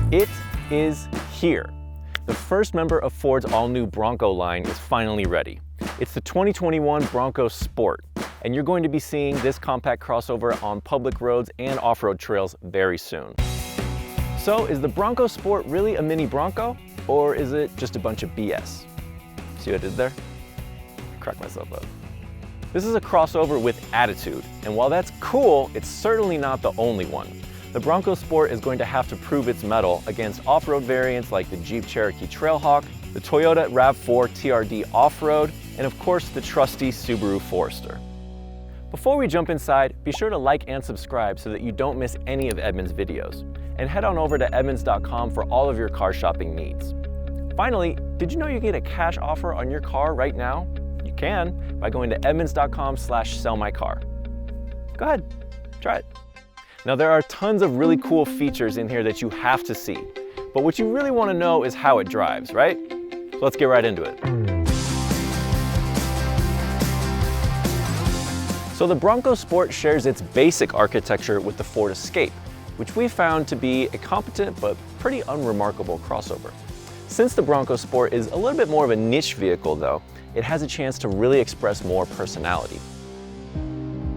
It is here. The first member of Ford's all-new Bronco line is finally ready. It's the 2021 Bronco Sport, and you're going to be seeing this compact crossover on public roads and off-road trails very soon. So is the Bronco Sport really a mini Bronco, or is it just a bunch of BS? See what I did there? Crack myself up. This is a crossover with attitude, and while that's cool, it's certainly not the only one. The Bronco Sport is going to have to prove its mettle against off-road variants like the Jeep Cherokee Trailhawk, the Toyota RAV4 TRD Off-Road, and of course the trusty Subaru Forester. Before we jump inside, be sure to like and subscribe so that you don't miss any of Edmunds' videos. And head on over to Edmunds.com for all of your car shopping needs. Finally, did you know you get a cash offer on your car right now? You can by going to Edmunds.com/sellmycar. Go ahead, try it. Now there are tons of really cool features in here that you have to see, but what you really want to know is how it drives, right? So let's get right into it. So the Bronco Sport shares its basic architecture with the Ford Escape, which we found to be a competent but pretty unremarkable crossover. Since the Bronco Sport is a little bit more of a niche vehicle though, it has a chance to really express more personality.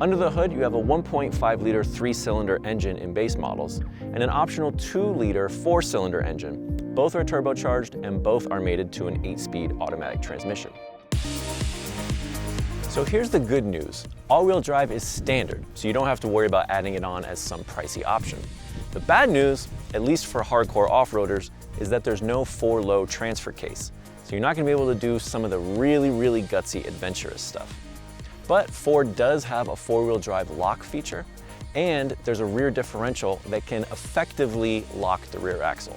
Under the hood, you have a 1.5-liter 3-cylinder engine in base models and an optional 2-liter 4-cylinder engine. Both are turbocharged and both are mated to an 8-speed automatic transmission. So here's the good news. All-wheel drive is standard, so you don't have to worry about adding it on as some pricey option. The bad news, at least for hardcore off-roaders, is that there's no 4-low transfer case. So you're not gonna be able to do some of the really gutsy adventurous stuff. But Ford does have a 4-wheel drive lock feature, and there's a rear differential that can effectively lock the rear axle.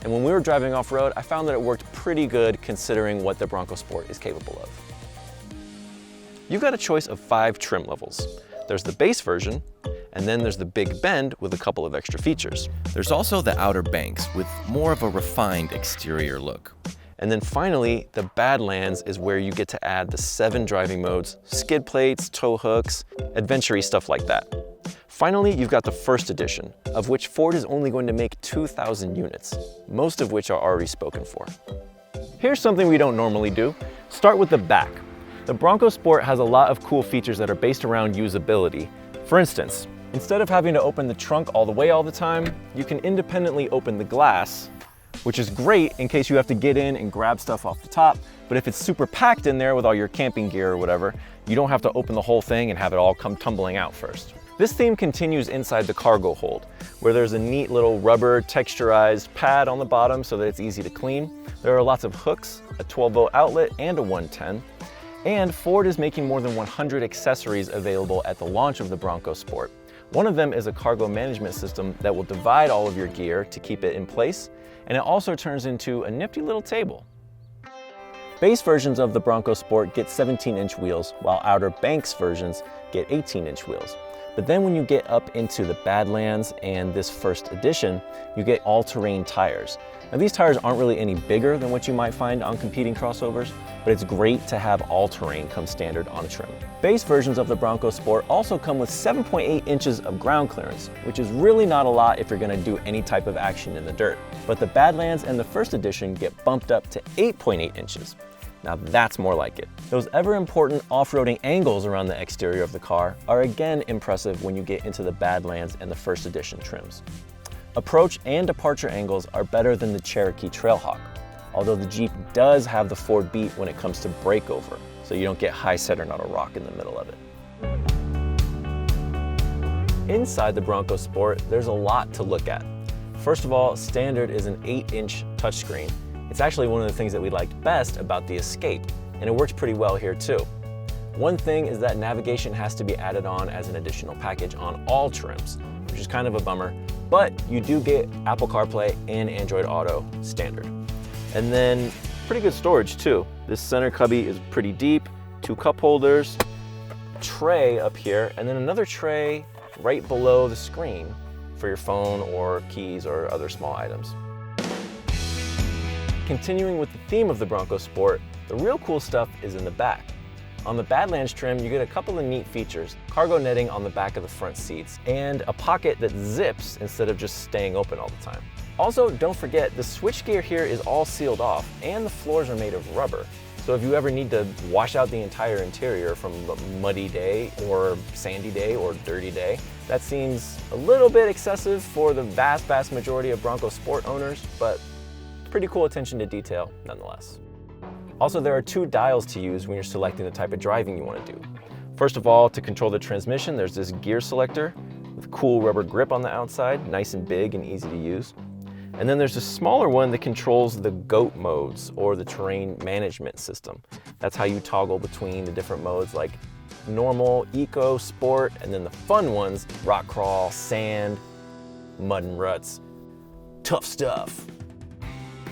And when we were driving off-road, I found that it worked pretty good considering what the Bronco Sport is capable of. You've got a choice of 5 trim levels. There's the base version, and then there's the Big Bend with a couple of extra features. There's also the Outer Banks with more of a refined exterior look. And then finally, the Badlands is where you get to add the 7 driving modes, skid plates, tow hooks, adventure-y stuff like that. Finally, you've got the First Edition, of which Ford is only going to make 2,000 units, most of which are already spoken for. Here's something we don't normally do. Start with the back. The Bronco Sport has a lot of cool features that are based around usability. For instance, instead of having to open the trunk all the way all the time, you can independently open the glass, which is great in case you have to get in and grab stuff off the top, but if it's super packed in there with all your camping gear or whatever, you don't have to open the whole thing and have it all come tumbling out first. This theme continues inside the cargo hold, where there's a neat little rubber texturized pad on the bottom so that it's easy to clean. There are lots of hooks, a 12-volt outlet, and a 110. And Ford is making more than 100 accessories available at the launch of the Bronco Sport. One of them is a cargo management system that will divide all of your gear to keep it in place, and it also turns into a nifty little table. Base versions of the Bronco Sport get 17-inch wheels, while Outer Banks versions get 18-inch wheels. But then when you get up into the Badlands and this First Edition, you get all-terrain tires. Now these tires aren't really any bigger than what you might find on competing crossovers, but it's great to have all-terrain come standard on a trim. Base versions of the Bronco Sport also come with 7.8 inches of ground clearance, which is really not a lot if you're gonna do any type of action in the dirt. But the Badlands and the First Edition get bumped up to 8.8 inches. Now that's more like it. Those ever-important off-roading angles around the exterior of the car are again impressive when you get into the Badlands and the First Edition trims. Approach and departure angles are better than the Cherokee Trailhawk, although the Jeep does have the Ford beat when it comes to breakover, so you don't get high centered on a rock in the middle of it. Inside the Bronco Sport, there's a lot to look at. First of all, standard is an 8-inch touchscreen. It's actually one of the things that we liked best about the Escape, and it works pretty well here too. One thing is that navigation has to be added on as an additional package on all trims, which is kind of a bummer, but you do get Apple CarPlay and Android Auto standard. And then pretty good storage too. This center cubby is pretty deep, 2 cup holders, tray up here, and then another tray right below the screen for your phone or keys or other small items. Continuing with the theme of the Bronco Sport, the real cool stuff is in the back. On the Badlands trim, you get a couple of neat features: cargo netting on the back of the front seats, and a pocket that zips instead of just staying open all the time. Also, don't forget, the switchgear here is all sealed off, and the floors are made of rubber. So if you ever need to wash out the entire interior from a muddy day or sandy day or dirty day, that seems a little bit excessive for the vast majority of Bronco Sport owners, but pretty cool attention to detail nonetheless. Also, there are two dials to use when you're selecting the type of driving you want to do. First of all, to control the transmission, there's this gear selector with a cool rubber grip on the outside, nice and big and easy to use. And then there's a smaller one that controls the GOAT modes, or the terrain management system. That's how you toggle between the different modes like normal, eco, sport, and then the fun ones: rock crawl, sand, mud and ruts. Tough stuff.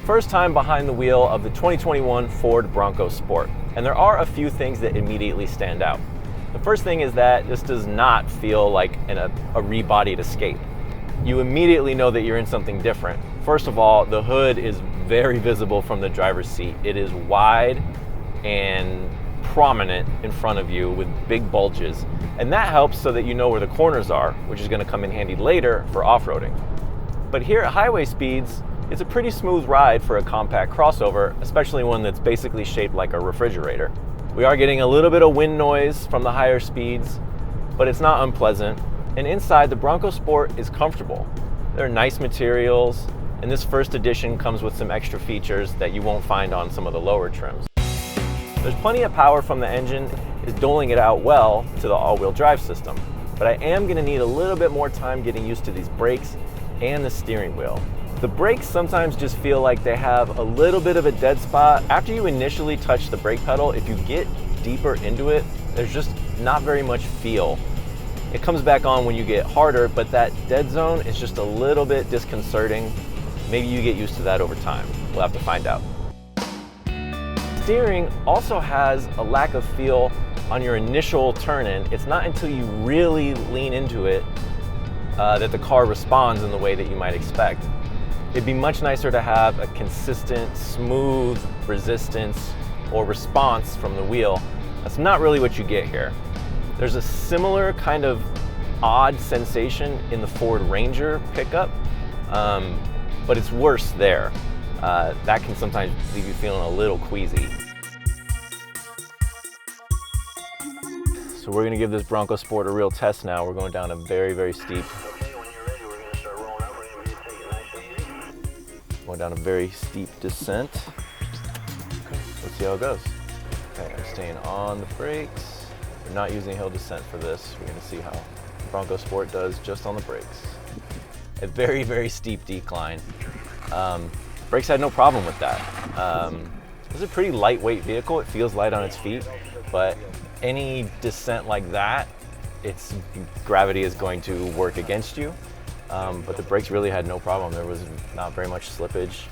First time behind the wheel of the 2021 Ford Bronco Sport, and there are a few things that immediately stand out. The first thing is that this does not feel like a rebodied Escape. You immediately know that you're in something different. First of all, the hood is very visible from the driver's seat. It is wide and prominent in front of you with big bulges. And that helps so that you know where the corners are, which is going to come in handy later for off-roading. But here at highway speeds, it's a pretty smooth ride for a compact crossover, especially one that's basically shaped like a refrigerator. We are getting a little bit of wind noise from the higher speeds, but it's not unpleasant. And inside, the Bronco Sport is comfortable. There are nice materials, and this first edition comes with some extra features that you won't find on some of the lower trims. There's plenty of power from the engine, is doling it out well to the all-wheel drive system, but I am going to need a little bit more time getting used to these brakes and the steering wheel. The brakes sometimes just feel like they have a little bit of a dead spot. After you initially touch the brake pedal, if you get deeper into it, there's just not very much feel. It comes back on when you get harder, but that dead zone is just a little bit disconcerting. Maybe you get used to that over time. We'll have to find out. Steering also has a lack of feel on your initial turn-in. It's not until you really lean into it that the car responds in the way that you might expect. It'd be much nicer to have a consistent, smooth resistance or response from the wheel. That's not really what you get here. There's a similar kind of odd sensation in the Ford Ranger pickup, but it's worse there. That can sometimes leave you feeling a little queasy. So we're gonna give this Bronco Sport a real test now. We're going down a very steep. Going down a very steep descent. Okay, let's see how it goes. Okay, I'm staying on the brakes. We're not using hill descent for this. We're gonna see how the Bronco Sport does just on the brakes. A very steep decline. Brakes had no problem with that. It's a pretty lightweight vehicle. It feels light on its feet, but any descent like that, its gravity is going to work against you. But the brakes really had no problem. There was not very much slippage.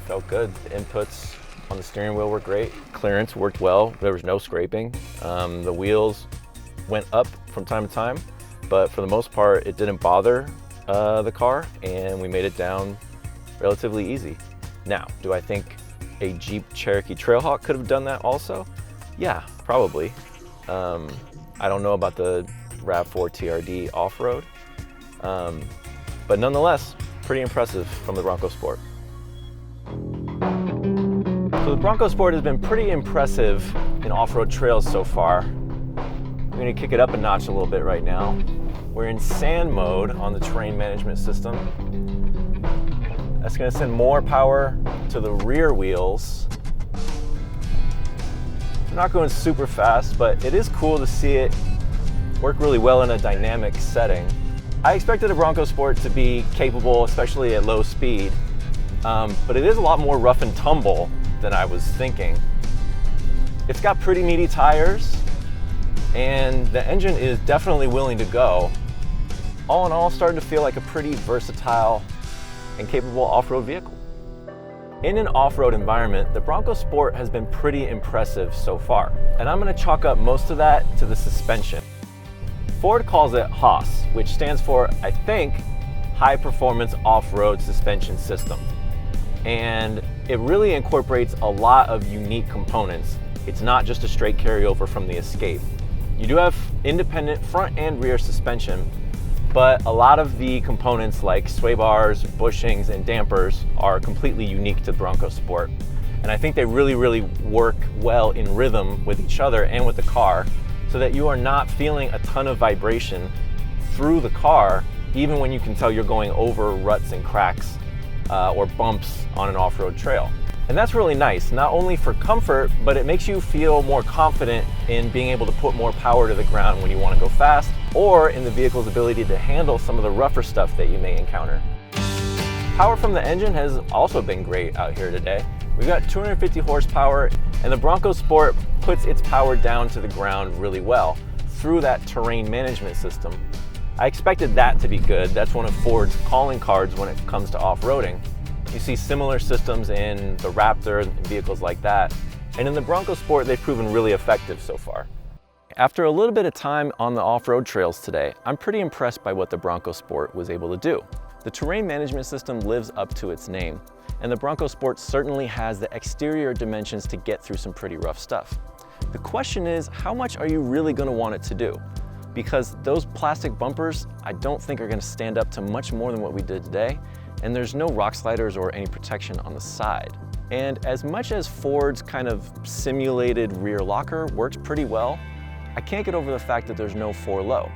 Felt good. The inputs on the steering wheel were great. Clearance worked well. There was no scraping. The wheels went up from time to time, but for the most part, it didn't bother the car, and we made it down relatively easy. Now, do I think a Jeep Cherokee Trailhawk could have done that also? Yeah, probably. I don't know about the RAV4 TRD off-road, but nonetheless, pretty impressive from the Bronco Sport. So the Bronco Sport has been pretty impressive in off-road trails so far. I'm gonna kick it up a notch a little bit right now. We're in sand mode on the terrain management system. That's gonna send more power to the rear wheels. I'm not going super fast, but it is cool to see it work really well in a dynamic setting. I expected a Bronco Sport to be capable, especially at low speed, but it is a lot more rough and tumble than I was thinking. It's got pretty meaty tires, and the engine is definitely willing to go. All in all, starting to feel like a pretty versatile and capable off-road vehicle. In an off-road environment, the Bronco Sport has been pretty impressive so far, and I'm going to chalk up most of that to the suspension. Ford calls it HOS, which stands for, I think, High Performance Off-Road Suspension System. And it really incorporates a lot of unique components it's not just a straight carryover from the Escape. You do have independent front and rear suspension, but a lot of the components like sway bars, bushings, and dampers are completely unique to the Bronco Sport. And I think they really work well in rhythm with each other and with the car, so that you are not feeling a ton of vibration through the car, even when you can tell you're going over ruts and cracks or bumps on an off-road trail. And that's really nice, not only for comfort, but it makes you feel more confident in being able to put more power to the ground when you want to go fast, or in the vehicle's ability to handle some of the rougher stuff that you may encounter. Power from the engine has also been great out here today. We've got 250 horsepower, and the Bronco Sport puts its power down to the ground really well through that terrain management system. I expected that to be good. That's one of Ford's calling cards when it comes to off-roading. You see similar systems in the Raptor and vehicles like that. And in the Bronco Sport, they've proven really effective so far. After a little bit of time on the off-road trails today, I'm pretty impressed by what the Bronco Sport was able to do. The terrain management system lives up to its name, and the Bronco Sport certainly has the exterior dimensions to get through some pretty rough stuff. The question is, how much are you really going to want it to do? Because those plastic bumpers, I don't think are going to stand up to much more than what we did today, and there's no rock sliders or any protection on the side. And as much as Ford's kind of simulated rear locker works pretty well, I can't get over the fact that there's no 4-low.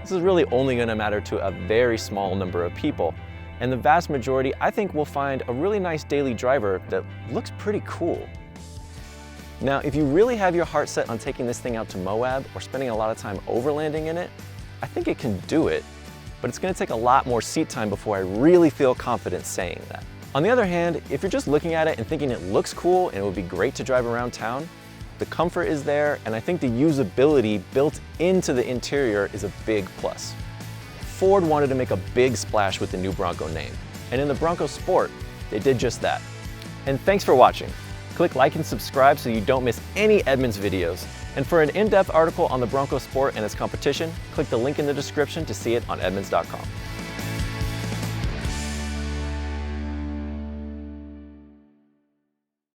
This is really only going to matter to a very small number of people, and the vast majority, I think, will find a really nice daily driver that looks pretty cool. Now, if you really have your heart set on taking this thing out to Moab or spending a lot of time overlanding in it, I think it can do it, but it's going to take a lot more seat time before I really feel confident saying that. On the other hand, if you're just looking at it and thinking it looks cool and it would be great to drive around town, the comfort is there, and I think the usability built into the interior is a big plus. Ford wanted to make a big splash with the new Bronco name, and in the Bronco Sport, they did just that. And thanks for watching. Click like and subscribe so you don't miss any Edmunds videos. And for an in-depth article on the Bronco Sport and its competition, click the link in the description to see it on Edmunds.com.